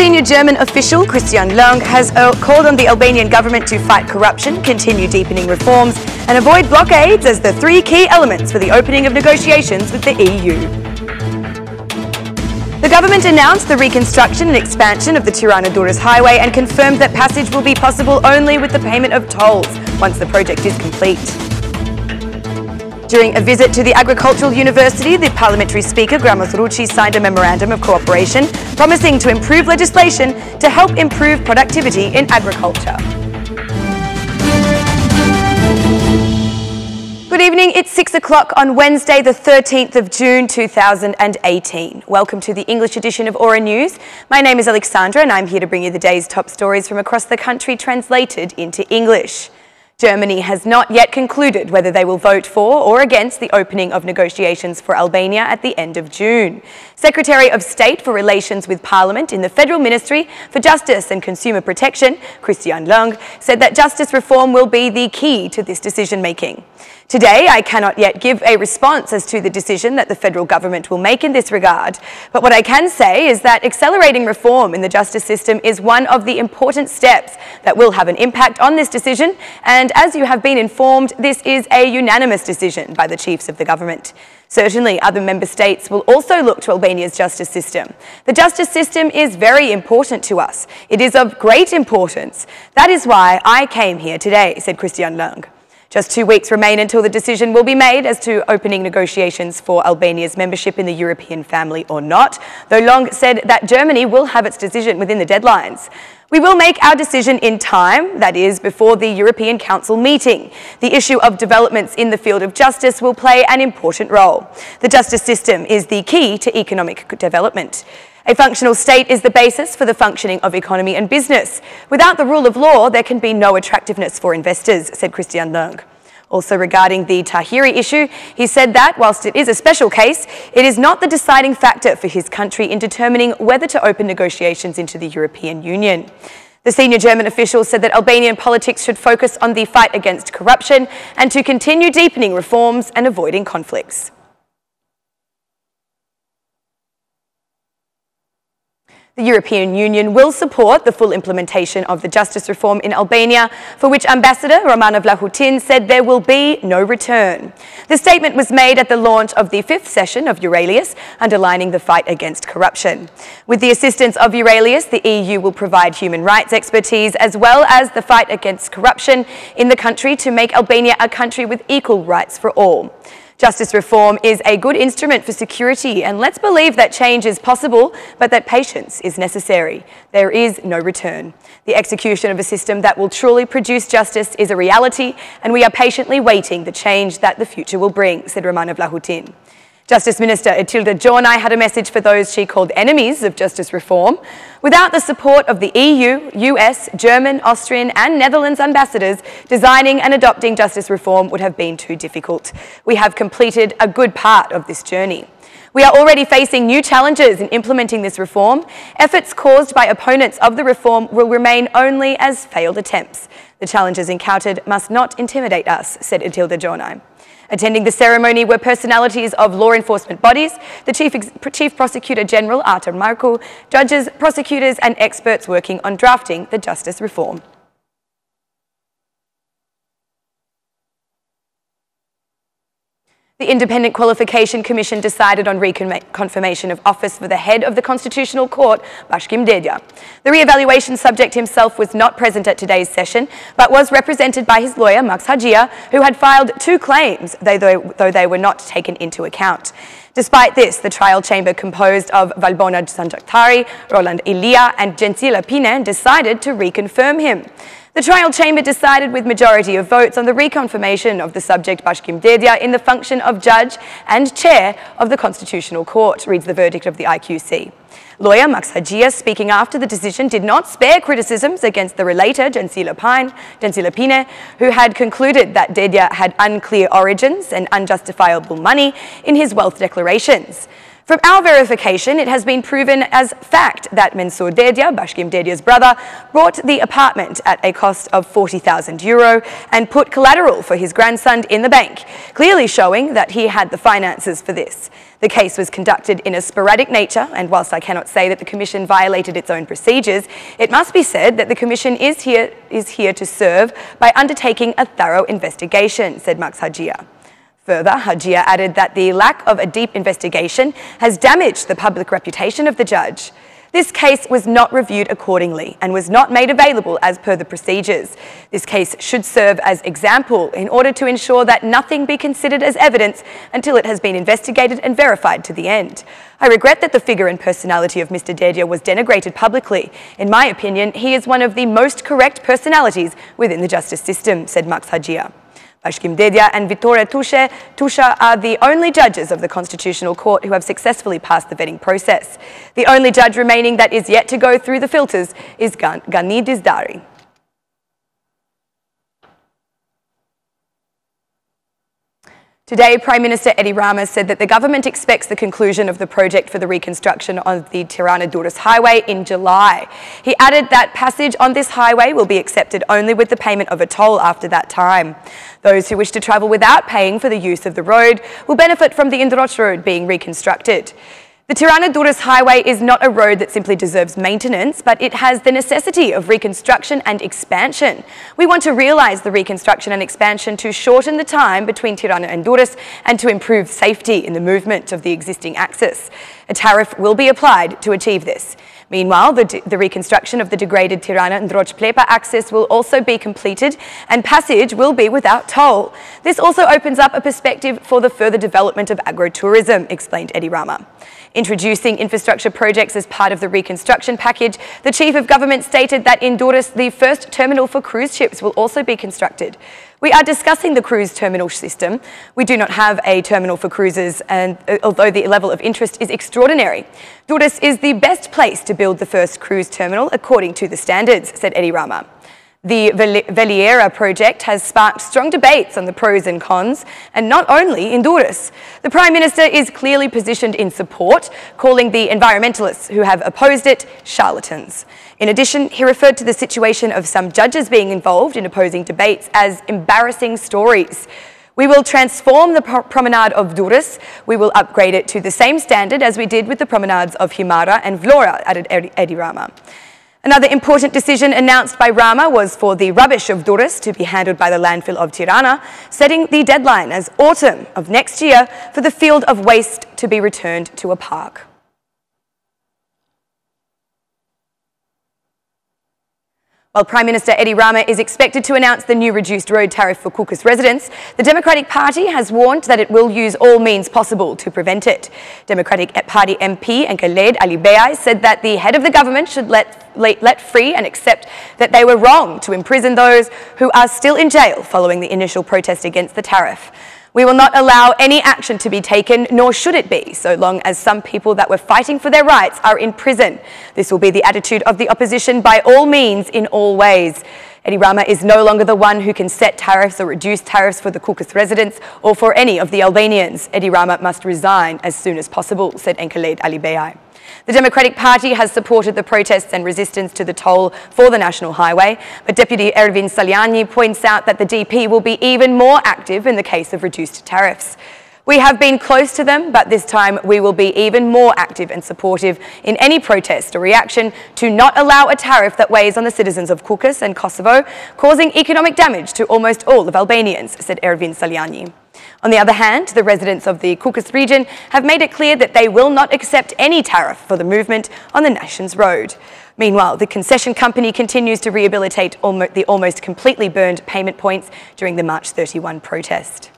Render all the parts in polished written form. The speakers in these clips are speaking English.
Senior German official Christian Lang has called on the Albanian government to fight corruption, continue deepening reforms and avoid blockades as the three key elements for the opening of negotiations with the EU. The government announced the reconstruction and expansion of the Tirana-Durrës highway and confirmed that passage will be possible only with the payment of tolls once the project is complete. During a visit to the Agricultural University, the Parliamentary Speaker, Gramas Rucci, signed a memorandum of cooperation promising to improve legislation to help improve productivity in agriculture. Good evening, it's 6 o'clock on Wednesday the 13th of June 2018. Welcome to the English edition of Aura News. My name is Alexandra and I'm here to bring you the day's top stories from across the country translated into English. Germany has not yet concluded whether they will vote for or against the opening of negotiations for Albania at the end of June. Secretary of State for Relations with Parliament in the Federal Ministry for Justice and Consumer Protection, Christian Lang, said that justice reform will be the key to this decision-making. Today, I cannot yet give a response as to the decision that the federal government will make in this regard, but what I can say is that accelerating reform in the justice system is one of the important steps that will have an impact on this decision, and as you have been informed, this is a unanimous decision by the chiefs of the government. Certainly, other member states will also look to Albania's justice system. The justice system is very important to us. It is of great importance. That is why I came here today, said Christian Lang. Just 2 weeks remain until the decision will be made as to opening negotiations for Albania's membership in the European family or not, though Lang said that Germany will have its decision within the deadlines. We will make our decision in time, that is, before the European Council meeting. The issue of developments in the field of justice will play an important role. The justice system is the key to economic development. A functional state is the basis for the functioning of economy and business. Without the rule of law, there can be no attractiveness for investors, said Christian Lang. Also regarding the Tahiri issue, he said that, whilst it is a special case, it is not the deciding factor for his country in determining whether to open negotiations into the European Union. The senior German official said that Albanian politics should focus on the fight against corruption and to continue deepening reforms and avoiding conflicts. The European Union will support the full implementation of the justice reform in Albania, for which Ambassador Romana Vlahutin said there will be no return. The statement was made at the launch of the 5th session of Euralius, underlining the fight against corruption. With the assistance of Euralius, the EU will provide human rights expertise as well as the fight against corruption in the country to make Albania a country with equal rights for all. Justice reform is a good instrument for security, and let's believe that change is possible, but that patience is necessary. There is no return. The execution of a system that will truly produce justice is a reality, and we are patiently waiting the change that the future will bring, said Romana Vlahutin. Justice Minister Etilda Jornai had a message for those she called enemies of justice reform. Without the support of the EU, US, German, Austrian and Netherlands ambassadors, designing and adopting justice reform would have been too difficult. We have completed a good part of this journey. We are already facing new challenges in implementing this reform. Efforts caused by opponents of the reform will remain only as failed attempts. The challenges encountered must not intimidate us, said Etilda Jornai. Attending the ceremony were personalities of law enforcement bodies, the Chief Prosecutor General Artur Marcu, judges, prosecutors and experts working on drafting the justice reform. The Independent Qualification Commission decided on reconfirmation of office for the head of the Constitutional Court, Bashkim Dedja. The re-evaluation subject himself was not present at today's session, but was represented by his lawyer, Max Hajia, who had filed 2 claims, though they were not taken into account. Despite this, the trial chamber composed of Valbona Sanjaktari, Roland Ilia and Gensila Pine decided to reconfirm him. The trial chamber decided with majority of votes on the reconfirmation of the subject Bashkim Dedja in the function of judge and chair of the Constitutional Court, reads the verdict of the IQC. Lawyer Max Hajia, speaking after the decision, did not spare criticisms against the relator, Gensila Pine, who had concluded that Dedja had unclear origins and unjustifiable money in his wealth declarations. From our verification, it has been proven as fact that Mensur Dedya, Bashkim Dedya's brother, bought the apartment at a cost of €40,000 and put collateral for his grandson in the bank, clearly showing that he had the finances for this. The case was conducted in a sporadic nature, and whilst I cannot say that the Commission violated its own procedures, it must be said that the Commission is here to serve by undertaking a thorough investigation, said Max Hajia. Further, Hajia added that the lack of a deep investigation has damaged the public reputation of the judge. This case was not reviewed accordingly and was not made available as per the procedures. This case should serve as example in order to ensure that nothing be considered as evidence until it has been investigated and verified to the end. I regret that the figure and personality of Mr. Dedya was denigrated publicly. In my opinion, he is one of the most correct personalities within the justice system, said Max Hajia. Bashkim Dedya and Vitória Tușa are the only judges of the Constitutional Court who have successfully passed the vetting process. The only judge remaining that is yet to go through the filters is Gani Dizdari. Today, Prime Minister Edi Rama said that the government expects the conclusion of the project for the reconstruction of the Tirana-Durrës highway in July. He added that passage on this highway will be accepted only with the payment of a toll after that time. Those who wish to travel without paying for the use of the road will benefit from the Indroç road being reconstructed. The Tirana-Durrës highway is not a road that simply deserves maintenance, but it has the necessity of reconstruction and expansion. We want to realise the reconstruction and expansion to shorten the time between Tirana and Durrës and to improve safety in the movement of the existing axis. A tariff will be applied to achieve this. Meanwhile, the reconstruction of the degraded Tirana-Ndroç-Plepa axis will also be completed and passage will be without toll. This also opens up a perspective for the further development of agro-tourism, explained Edi Rama. Introducing infrastructure projects as part of the reconstruction package, the Chief of Government stated that in Durrës, the first terminal for cruise ships will also be constructed. We are discussing the cruise terminal system. We do not have a terminal for cruises, and although the level of interest is extraordinary, Durrës is the best place to build the first cruise terminal according to the standards, said Edi Rama. The Veliera project has sparked strong debates on the pros and cons, and not only in Durrës. The Prime Minister is clearly positioned in support, calling the environmentalists who have opposed it charlatans. In addition, he referred to the situation of some judges being involved in opposing debates as embarrassing stories. We will transform the promenade of Durrës. We will upgrade it to the same standard as we did with the promenades of Himara and Vlora, added Edi Rama. Another important decision announced by Rama was for the rubbish of Durrës to be handled by the landfill of Tirana, setting the deadline as autumn of next year for the field of waste to be returned to a park. While Prime Minister Edi Rama is expected to announce the new reduced road tariff for Kukës residents, the Democratic Party has warned that it will use all means possible to prevent it. Democratic Party MP Enkeled Alibeai said that the head of the government should let free and accept that they were wrong to imprison those who are still in jail following the initial protest against the tariff. We will not allow any action to be taken, nor should it be, so long as some people that were fighting for their rights are in prison. This will be the attitude of the opposition by all means, in all ways. Edi Rama is no longer the one who can set tariffs or reduce tariffs for the Kukës residents or for any of the Albanians. Edi Rama must resign as soon as possible, said Enkeled Alibeai. The Democratic Party has supported the protests and resistance to the toll for the national highway, but Deputy Ervin Saliani points out that the DP will be even more active in the case of reduced tariffs. We have been close to them, but this time we will be even more active and supportive in any protest or reaction to not allow a tariff that weighs on the citizens of Kukës and Kosovo, causing economic damage to almost all of Albanians, said Ervin Saliani. On the other hand, the residents of the Kukës region have made it clear that they will not accept any tariff for the movement on the nation's road. Meanwhile, the concession company continues to rehabilitate the almost completely burned payment points during the March 31 protest.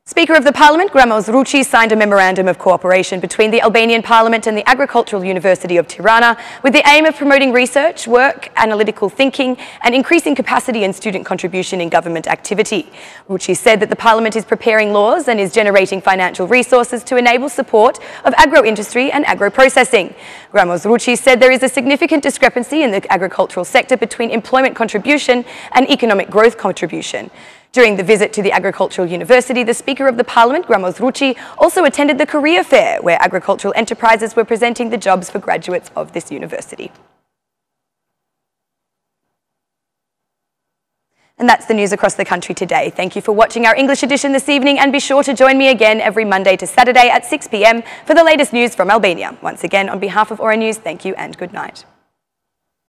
Speaker of the Parliament, Gramoz Rucci, signed a memorandum of cooperation between the Albanian Parliament and the Agricultural University of Tirana with the aim of promoting research, work, analytical thinking and increasing capacity and student contribution in government activity. Rucci said that the Parliament is preparing laws and is generating financial resources to enable support of agro-industry and agro-processing. Gramoz Rucci said there is a significant discrepancy in the agricultural sector between employment contribution and economic growth contribution. During the visit to the Agricultural University, the Speaker of the Parliament, Gramoz Rucci, also attended the career fair, where agricultural enterprises were presenting the jobs for graduates of this university. And that's the news across the country today. Thank you for watching our English edition this evening, and be sure to join me again every Monday to Saturday at 6 p.m. for the latest news from Albania. Once again, on behalf of Aura News, thank you and good night.